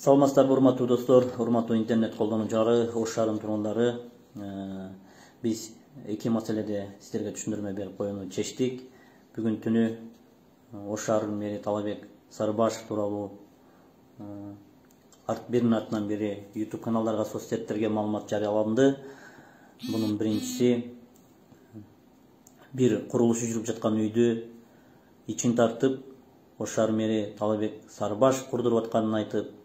Саламатсыздарбы, урматтуу достор, урматтуу интернет колдонуучулары, Ош шаарынын тургундары. Биз эки маселеде сиздерге түшүндүрмө берип коюуну чечтик. Бүгүн түнү Ош шаарынын мэри Талабек Сарыбашев тууралуу биринин артынан бири YouTube каналдарга, соцсеттерге маалымат жарыяланды. Бунун биринчиси бир курулушу жүрүп жаткан үйдү ичин тартып, Ош шаар мэри Талабек Сарыбашев курдуруп атканын айтып,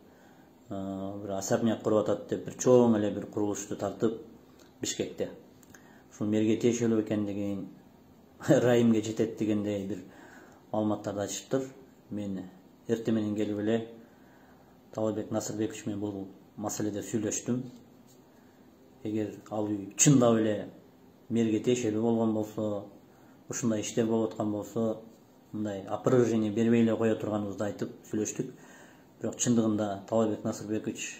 bir особняк куруп атат деп bir чоң эле bir курулушту тартып Бишкекте. Ушул мэрге тиешелүү экендигин, райымга жетет дегендей bir маалыматтарды айтышыптыр. Мен эртең менен келип эле Талабек Насырбекович менен бул маселеде сүйлөштүм. Эгер ал үй чындап эле мэрге тиешелүү болгон болсо, ушундай иштер болуп аткан болсо, мындай опровержение бербей эле кое турганыбызды айтып сүйлөштүк. Бирок чындыгында Талабек Насырбекович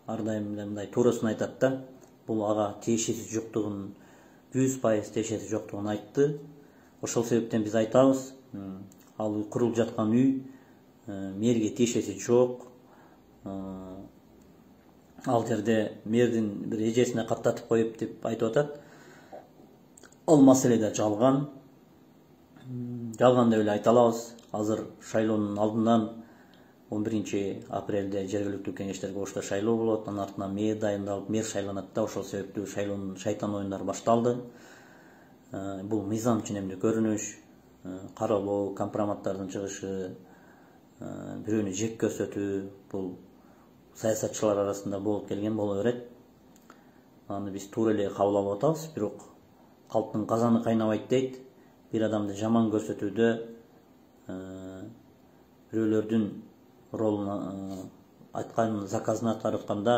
ар дайым мындай туурасын айтат да, бул ага тиешеси жоктугун, 100% тиешеси жоктугун айтты. Ошол себептен биз айтабыз, ал курулуп жаткан үй мэрге тиешеси жок. Ал жерде мэрдин бир эжесине каттатып коюп деп айтып атат. Ал маселеде жалган. Жалган деп эле айта алабыз. Азыр шайлоонун алдынан 11-апрелде жергиликтүү кеңештерге Ошто шайлоо болот. Анын артынан мэр дайындалып, мэр шайланат да, ошол себептүү шайлоонун шайтан оюндары башталды. Бул мыйзам ченемдүү көрүнүш, каралоо, компроматтардын чыгышы, бирөөнү жек көрсөтүү, бул саясатчылар арасында болуп келген боло берет. Аны биз туура эле кабыл алып атабыз, бирок калктын казаны кайнабайт дейт. Бир адамды жаман көрсөтүүдө бирөөлөрдүн ролун айткан заказын аткарып атканда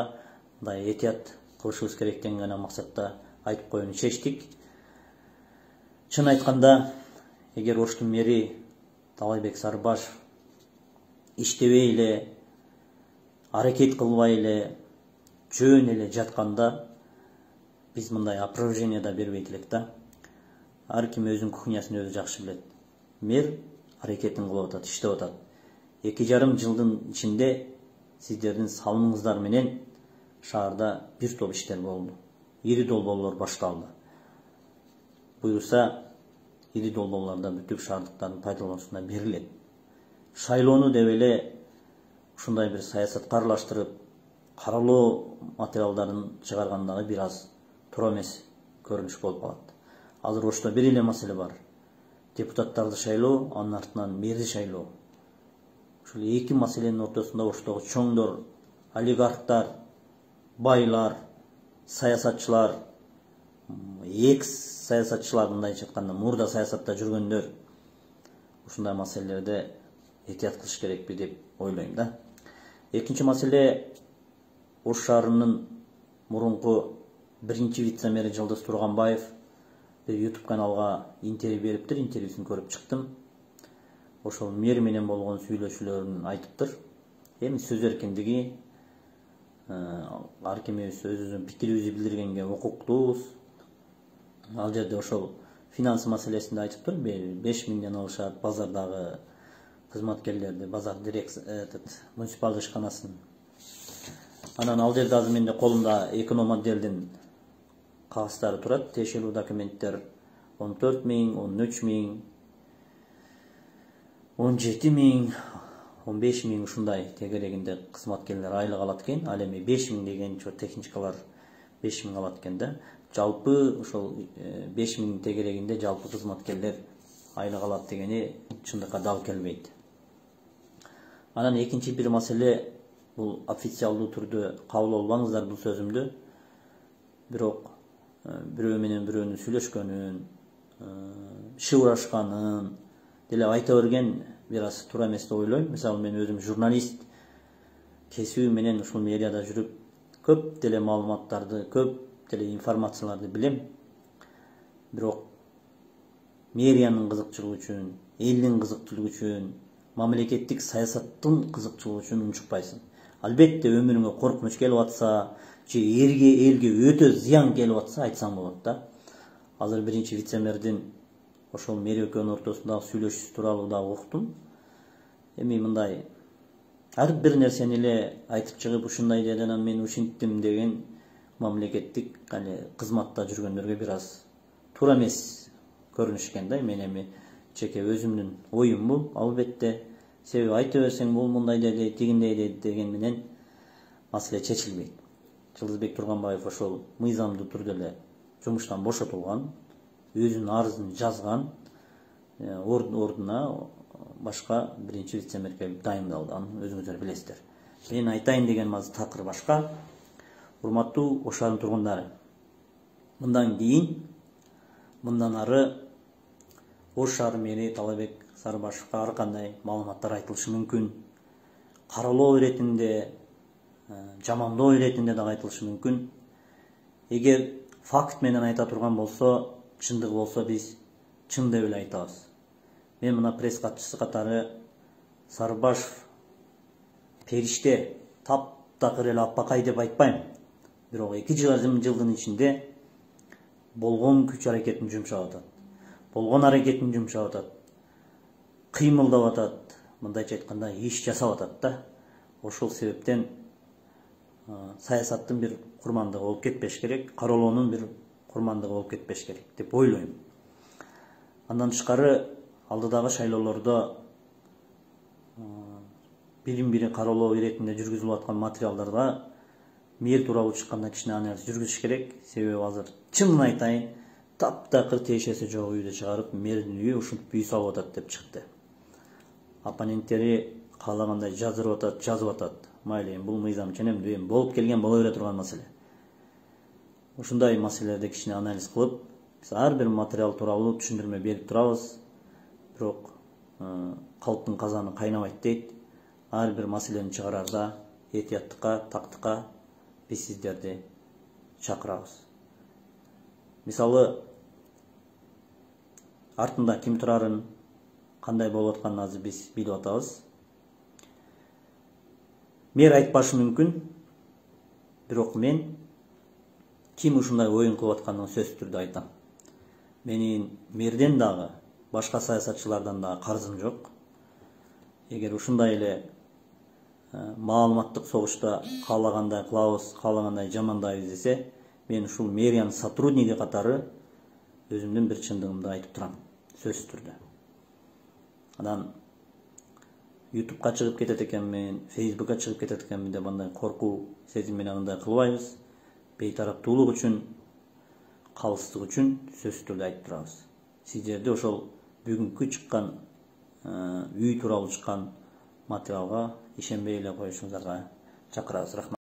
мындай этият кылышыбыз керектен гана максатта айтып коюуну чечтик. Чын айтканда, эгер Оштун мэри Талабек Сарыбашев иштебей эле, аракет кылбай эле, жөн эле жатканда, биз мындай опровержение да бербейт элек да. Ар ким өзүнүн кухнясын өзү жакшы билет. Мэр аракетин кылып атат, иштеп атат. 2,5 жылдын ичинде сиздердин салымыңыздар менен шаарда бир топ иштер болду. Ири долбоорлор башталды. Буюрса, ири долбоорлордо бүтүп шаардыктардын пайдалануусуна берилет. Шайлоону деп эле ушундай бир саясатка аралаштырып, каралоо материалдарын чыгаргандагы бир аз туура эмес көрүнүш болуп калат. Азыр Ошто бир эле маселе бар. Депутаттарды шайлоо, анын артынан мэрди шайлоо. Ушул эки маселенин ортосунда Оштогу чоңдор, олигархтар, байлар, саясатчылар, экс-саясатчылар, мындайча айтканда мурда саясатта жүргөндөр ушундай маселелерде этият кылыш керекпи деп ойлойм да. Экинчи маселе, Ош шаарынын мурунку биринчи вице-мэри Жылдыз Турганбаев bir YouTube каналга интервью бериптир, интервьюсун көрүп чыктым. Ошол мэр менен болгон сүйлөшүүлөрүн айтыптыр. Эми сөз эркиндиги, ар кимибиз өзүбүздүн пикирибизди билдиргенге укуктуубуз. Ал жерде ошол финанс маселесинде айтыптыр. 5 миңден алышат базардагы кызматкерлерди, базар муниципалдык ишканасын. Анан ал жерде азыр менде колумда эконом отделдин кагыздары турат, тиешелүү документтер 14 миң, 13 миң, 17 миң, 15 миң ушундай тегерегинде кызматкерлер айлык алат экен. Ал эми 5 миң деген техничкалар 5 миң алат экен да. Жалпы ошол 5 миң тегерегинде жалпы кызматкерлер айлык алат дегени чындыкка дал келбейт. Анан экинчи бир маселе, бул официалдуу түрдө кабыл албаңыздар бул сөзүмдү. Бирок бирөө менен бирөөнүн сүйлөшкөнүн, шыбырашканын деле айта берген бир аз туура эмес деп ойлойм. Мисалы, мен өзүм журналист кесиби менен ушул мэрияда жүрүп, көп деле маалыматтарды, көп деле информацияларды билем. Бирок мэриянын кызыкчылыгы үчүн, элдин кызыкчылыгы үчүн, мамлекеттик саясаттын кызыкчылыгы үчүн унчукпайсың. Албетте өмүрүңө коркунуч келип атса, же элге өтө зыян келип атса айтсаң болот да. Азыр биринчи вице-мэрдин ошол мэр экөөнүн ортосундагы сүйлөшүүсү тууралуу да уктум. Эми мындай ар бир нерсени эле айтып чыгып ушундай деди анан мен ушинттим деген мамлекеттик кызматта жүргөндөргө бир аз туура эмес көрүнүшкөн да. Мен эми жеке өзүмдүн оюм бул, албетте. Себеби айта берсең бул мындай деди, тигиндей деди деген менен маселе чечилбейт. Жылдызбек Турганбаев ошол мыйзамдуу түрдө эле жумуштан бошотулган, өзүнүн арызын жазган, ордуна башка биринчи вице-мэрге дайындалды. Аны өзүңүздөр билесиздер. Мен айтайын деген такыр башка. Урматтуу Ош шаарынын тургундары, мындан кийин, мындан ары Ош шаары мэри Талабек Сарыбашевка ар кандай маалыматтар айтылышы мүмкүн. Каралоо иретинде, жамандоо иретинде да айтылышы мүмкүн. Эгер факт менен айта турган болсо, чындыгы болсо, биз чын деп эле айтабыз. Мен мына пресс катчысы катары Сарыбашев периште, таптакыр эле аппакай деп айтпайм. Бирок 2 жылдын ичинде болгон күч аракетин жумшап атат. Болгон аракетин жумшап атат. Кыймылдап атат, мындайча айтканда иш жасап атат да. Ошол себептен саясаттын бир курмандыгы болуп кетпеш керек, кароолоонун бир курмандыгы болуп кетпеш керек деп ойлойм. Андан тышкары алдыдагы шайлоолордо билим кароолоо иретинде жүргүзүлүп аткан материалдарга мэр тууралуу чыкканда кичине анализ жүргүзүш керек. Себеби азыр чынын айтайын, таптакыр тиешеси жок үйдү чыгарып, мэрдин үйү ушинтип үй салып атат деп чыкты. Оппоненттери каалагандай жаздырып атат, жазып атат. Майлы, бул мыйзам ченемдүү, болуп келген боло бере турган маселе. Ушундай маселелерди кичине анализ кылып, биз ар бир материал тууралуу түшүндүрмө берип турабыз. Бирок калктын казаны кайнабайт дейт. Ар бир маселени чыгарарда этияттыкка, тактыкка биз сиздерди чакырабыз. Мисалы, артында ким турарын, кандай болуп атканын азыр биз билип атабыз. Мэр айтпашы мүмкүн, бирок мен ким ушундай оюн кылып атканын сөзсүз түрдө айтам. Менин мэрден дагы, башка саясатчылардан дагы карызым жок. Эгер ушундай эле маалыматтык согушта каалагандай кылабыз, каалагандай жамандайбыз десе, мен ушул мэриянын сотрудниги катары өзүмдүн бир чындыгымды айтып турам, сөзсүз түрдө. Анан YouTube'га чыгып кетет экенмин, Facebook'ка чыгып кетет экенмин деп андай коркуу сезим менен андай кылбайбыз. Бейтараптуулук үчүн, калыстык үчүн сөзсүз түрдө айтып турабыз. Сиздерди ошол бүгүнкү чыккан үй тууралуу чыккан материалга ишенбей эле коюшуңуздарга чакырабыз. Рахмат.